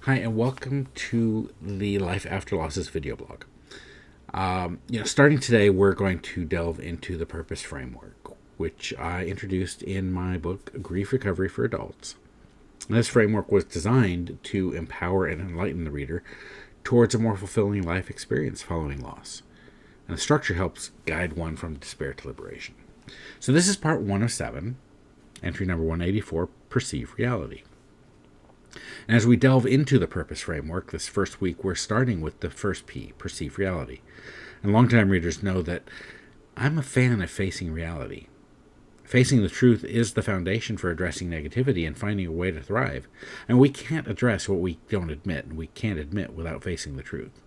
Hi, and welcome to the Life After Losses video blog. Starting today, we're going to delve into the purpose framework, which I introduced in my book, Grief Recovery for Adults. This framework was designed to empower and enlighten the reader towards a more fulfilling life experience following loss. And the structure helps guide one from despair to liberation. So this is part 1 of 7, entry number 184, Perceive Reality. And as we delve into the purpose framework this first week, we're starting with the first P, perceive reality. And longtime readers know that I'm a fan of facing reality. Facing the truth is the foundation for addressing negativity and finding a way to thrive. And we can't address what we don't admit, and we can't admit without facing the truth.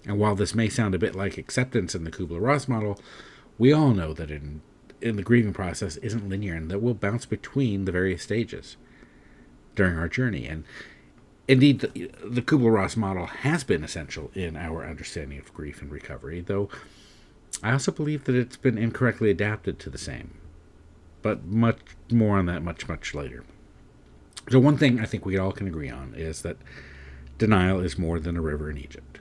And while this may sound a bit like acceptance in the Kubler-Ross model, we all know that in the grieving process isn't linear and that we'll bounce between the various stages during our journey. And indeed, the Kubler-Ross model has been essential in our understanding of grief and recovery, though I also believe that it's been incorrectly adapted to the same. But much more on that much later. So one thing I think we all can agree on is that denial is more than a river in Egypt.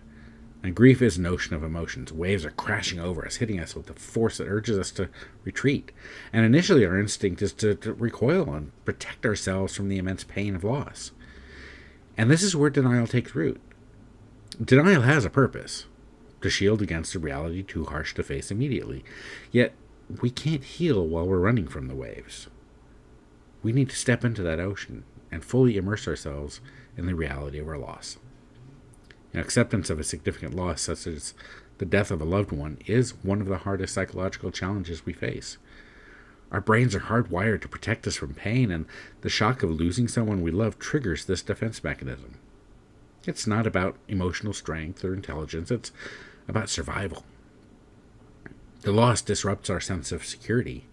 And grief is an ocean of emotions. Waves are crashing over us, hitting us with a force that urges us to retreat. And initially our instinct is to recoil and protect ourselves from the immense pain of loss. And this is where denial takes root. Denial has a purpose, to shield against a reality too harsh to face immediately. Yet we can't heal while we're running from the waves. We need to step into that ocean and fully immerse ourselves in the reality of our loss. Acceptance of a significant loss, such as the death of a loved one, is one of the hardest psychological challenges we face. Our brains are hardwired to protect us from pain, and the shock of losing someone we love triggers this defense mechanism. It's not about emotional strength or intelligence, it's about survival. The loss disrupts our sense of security,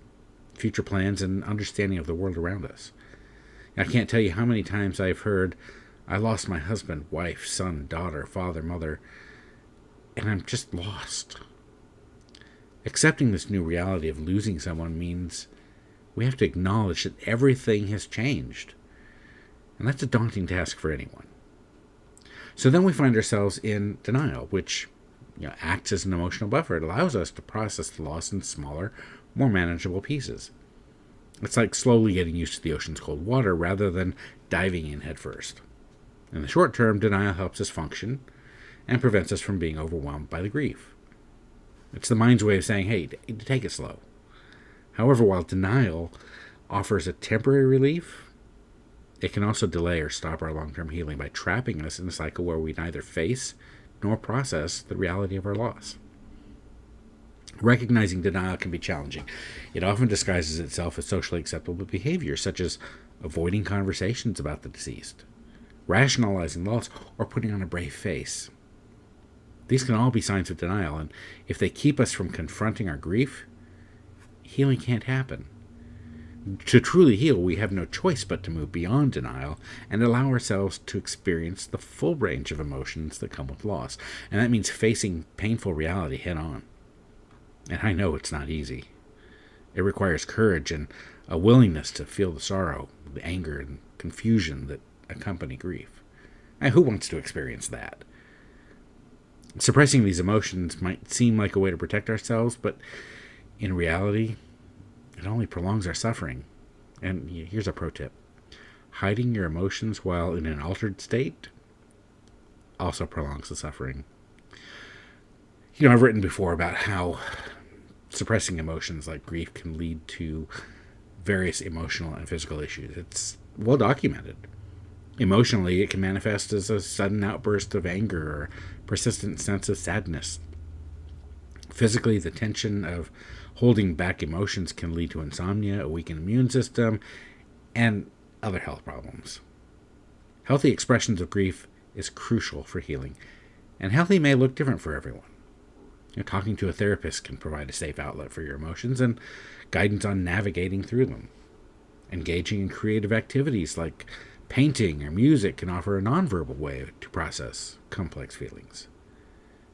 future plans, and understanding of the world around us. I can't tell you how many times I've heard, I lost my husband, wife, son, daughter, father, mother, and I'm just lost. Accepting this new reality of losing someone means we have to acknowledge that everything has changed. And that's a daunting task for anyone. So then we find ourselves in denial, which acts as an emotional buffer. It allows us to process the loss in smaller, more manageable pieces. It's like slowly getting used to the ocean's cold water rather than diving in headfirst. In the short term, denial helps us function and prevents us from being overwhelmed by the grief. It's the mind's way of saying, hey, take it slow. However, while denial offers a temporary relief, it can also delay or stop our long-term healing by trapping us in a cycle where we neither face nor process the reality of our loss. Recognizing denial can be challenging. It often disguises itself as socially acceptable behavior, such as avoiding conversations about the deceased, rationalizing loss, or putting on a brave face. These can all be signs of denial, and if they keep us from confronting our grief, healing can't happen. To truly heal, we have no choice but to move beyond denial and allow ourselves to experience the full range of emotions that come with loss. And that means facing painful reality head on. And I know it's not easy. It requires courage and a willingness to feel the sorrow, the anger, and confusion that accompany grief. And who wants to experience that? Suppressing these emotions might seem like a way to protect ourselves, but in reality, it only prolongs our suffering. And here's a pro tip. Hiding your emotions while in an altered state also prolongs the suffering. I've written before about how suppressing emotions like grief can lead to various emotional and physical issues. It's well documented. Emotionally, it can manifest as a sudden outburst of anger or persistent sense of sadness. Physically, the tension of holding back emotions can lead to insomnia, a weakened immune system, and other health problems. Healthy expressions of grief is crucial for healing, and healthy may look different for everyone. Talking to a therapist can provide a safe outlet for your emotions and guidance on navigating through them. Engaging in creative activities like painting or music can offer a nonverbal way to process complex feelings.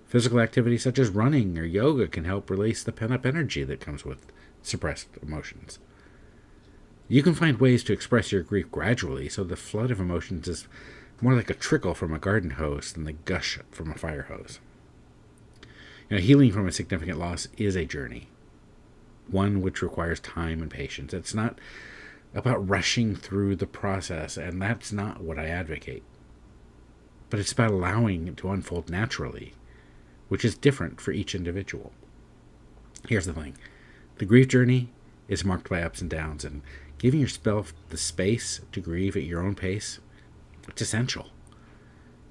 Physical activities such as running or yoga can help release the pent-up energy that comes with suppressed emotions. You can find ways to express your grief gradually so the flood of emotions is more like a trickle from a garden hose than the gush from a fire hose. Healing from a significant loss is a journey, one which requires time and patience. It's not about rushing through the process, and that's not what I advocate. But it's about allowing it to unfold naturally, which is different for each individual. Here's the thing. The grief journey is marked by ups and downs, and giving yourself the space to grieve at your own pace, it's essential.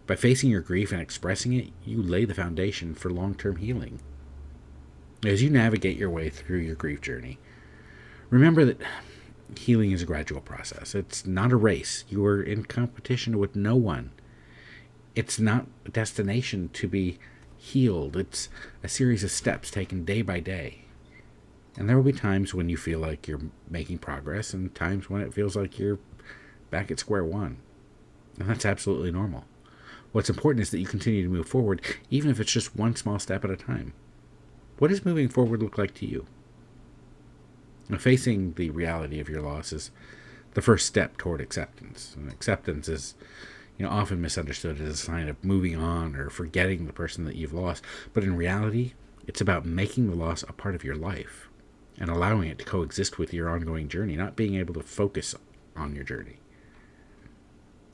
By facing your grief and expressing it, you lay the foundation for long-term healing. As you navigate your way through your grief journey, remember that healing is a gradual process. It's not a race. You are in competition with no one. It's not a destination to be healed. It's a series of steps taken day by day. And there will be times when you feel like you're making progress and times when it feels like you're back at square one. And that's absolutely normal. What's important is that you continue to move forward, even if it's just one small step at a time. What does moving forward look like to you? Now, facing the reality of your loss is the first step toward acceptance. And acceptance is often misunderstood as a sign of moving on or forgetting the person that you've lost. But in reality, it's about making the loss a part of your life and allowing it to coexist with your ongoing journey, not being able to focus on your journey.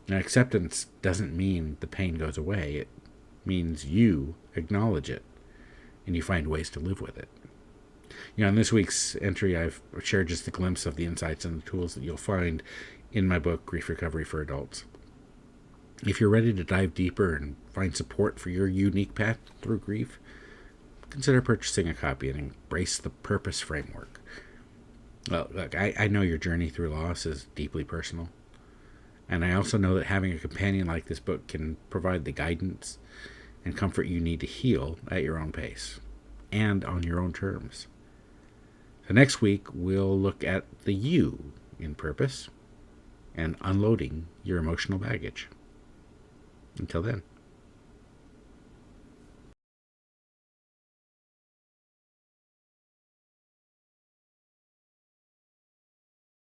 Now, acceptance doesn't mean the pain goes away. It means you acknowledge it and you find ways to live with it. In this week's entry, I've shared just a glimpse of the insights and the tools that you'll find in my book, Grief Recovery for Adults. If you're ready to dive deeper and find support for your unique path through grief, consider purchasing a copy and embrace the purpose framework. Well, look, I know your journey through loss is deeply personal, and I also know that having a companion like this book can provide the guidance and comfort you need to heal at your own pace and on your own terms. So next week, we'll look at the you in purpose and unloading your emotional baggage. Until then.